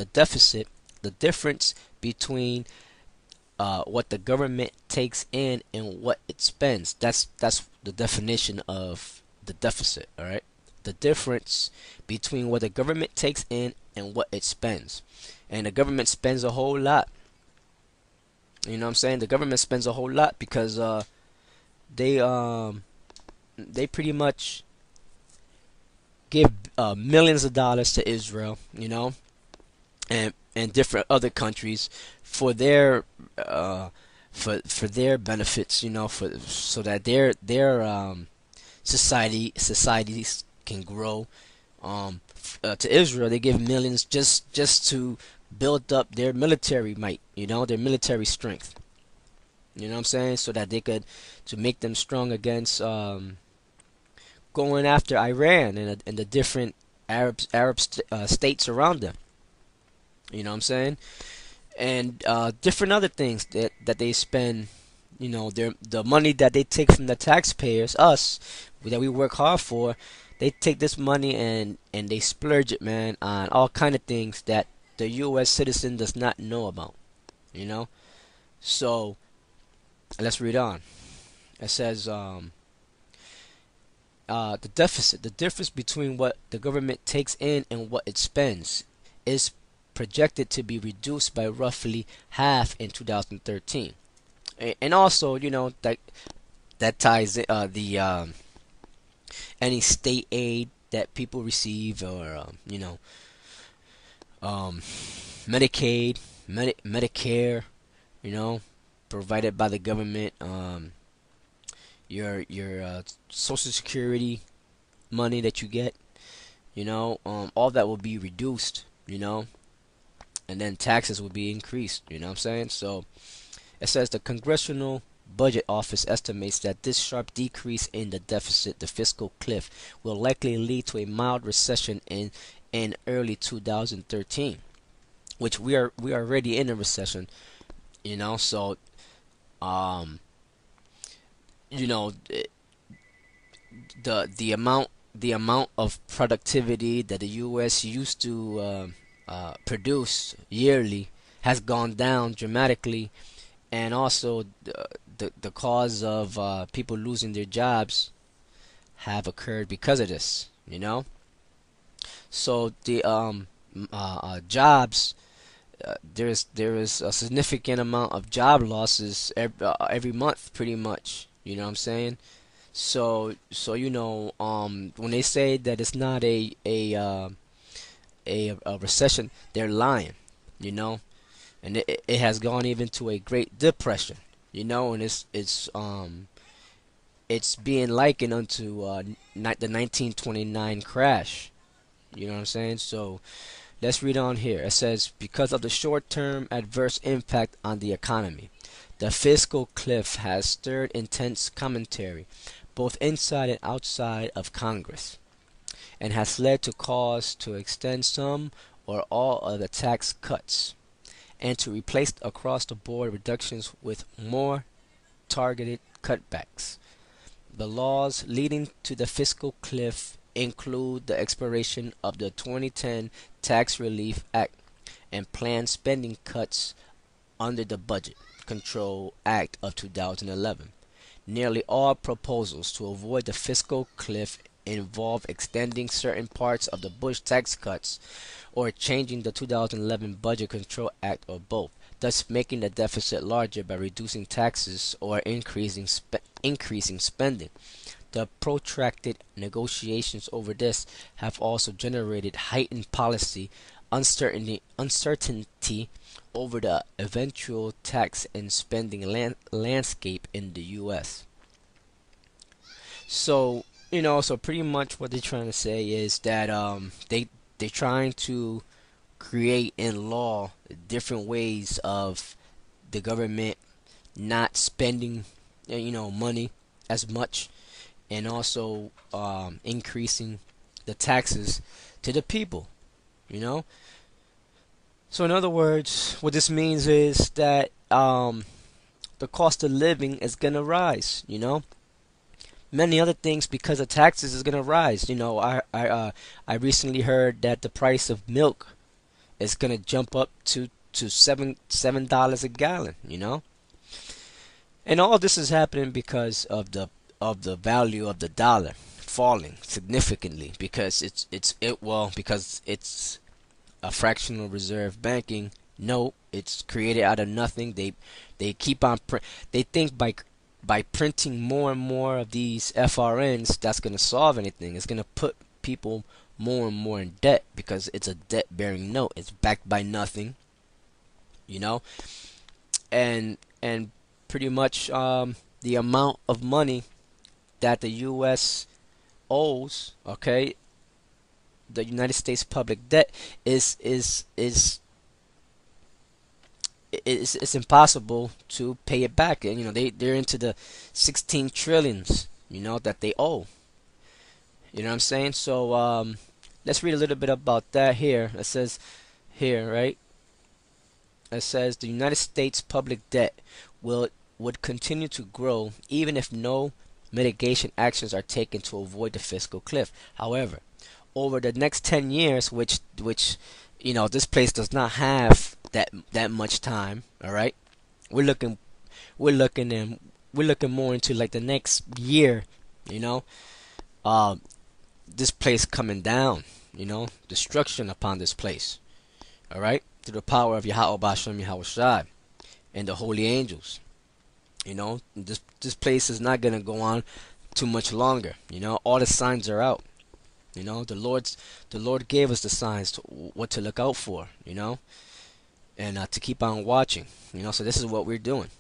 the deficit, the difference between what the government takes in and what it spends. That's the definition of the deficit. All right, the difference between what the government takes in and what it spends. And the government spends a whole lot. You know what I'm saying? The government spends a whole lot because they um they pretty much give millions of dollars to Israel, and different other countries for their for their benefits, for so that their societies can grow. To Israel, they give millions just to build up their military might, their military strength. You know what I'm saying? So that they could to make them strong against going after Iran and the different Arab states around them. You know what I'm saying? And different other things that they spend. The money that they take from the taxpayers, us, that we work hard for. They take this money and they splurge it, man, on all kind of things that the U.S. citizen does not know about. You know. So let's read on. It says the deficit, the difference between what the government takes in and what it spends, is projected to be reduced by roughly half in 2013. And also, that ties the any state aid that people receive, or um, Medicaid, Medicare, you know, provided by the government. Your Social Security money that you get, all that will be reduced, and then taxes will be increased. You know what I'm saying? So it says the Congressional Budget Office estimates that this sharp decrease in the deficit, the fiscal cliff, will likely lead to a mild recession in early 2013, which we are already in a recession. So um, you know the amount of productivity that the U.S. used to produce yearly has gone down dramatically, and also the cause of people losing their jobs have occurred because of this. So the jobs, there is a significant amount of job losses every month, pretty much. You know what I'm saying? So when they say that it's not a recession, they're lying. You know, and it has gone even to a Great Depression. And it's being likened unto the 1929 crash. You know what I'm saying? So let's read on here. It says, because of the short-term adverse impact on the economy, the fiscal cliff has stirred intense commentary both inside and outside of Congress, and has led to calls to extend some or all of the tax cuts, and to replace across-the-board reductions with more targeted cutbacks. The laws leading to the fiscal cliff include the expiration of the 2010 Tax Relief Act and planned spending cuts under the Budget Control Act of 2011. Nearly all proposals to avoid the fiscal cliff involve extending certain parts of the Bush tax cuts or changing the 2011 Budget Control Act, or both, thus making the deficit larger by reducing taxes or increasing spending. The protracted negotiations over this have also generated heightened policy uncertainty over the eventual tax and spending landscape in the U.S. So pretty much what they're trying to say is that they're trying to create in law different ways of the government not spending money as much, and also increasing the taxes to the people. you know so in other words, what this means is that the cost of living is gonna rise. Many other things, because of taxes, is gonna rise. I recently heard that the price of milk it's gonna jump up to $7 a gallon. And all this is happening because of the value of the dollar falling significantly, because because it's a fractional reserve banking note. It's created out of nothing. They keep on they think by printing more and more of these FRNs, that's going to solve anything. It's going to put people more and more in debt, because it's a debt bearing note. It's backed by nothing, you know and pretty much the amount of money that the US owes, okay, the United States public debt is it's impossible to pay it back. And they're into the 16 trillions, that they owe. You know what I'm saying? So let's read a little bit about that here. It says here, right? It says the United States public debt will would continue to grow even if no mitigation actions are taken to avoid the fiscal cliff. However, over the next 10 years, which this place does not have that much time, all right? We're looking we're looking in we're looking more into like the next year, you know. Uh this place coming down, destruction upon this place. All right? Through the power of Yahweh Bashem Yahweh Shai and the holy angels. This place is not gonna go on too much longer. All the signs are out. The Lord gave us the signs to what to look out for. And to keep on watching. So this is what we're doing.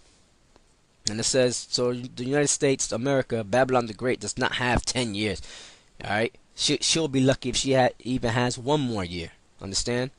And it says, so the United States, America, Babylon the Great does not have 10 years. All right, she'll be lucky if she even has one more year. Understand?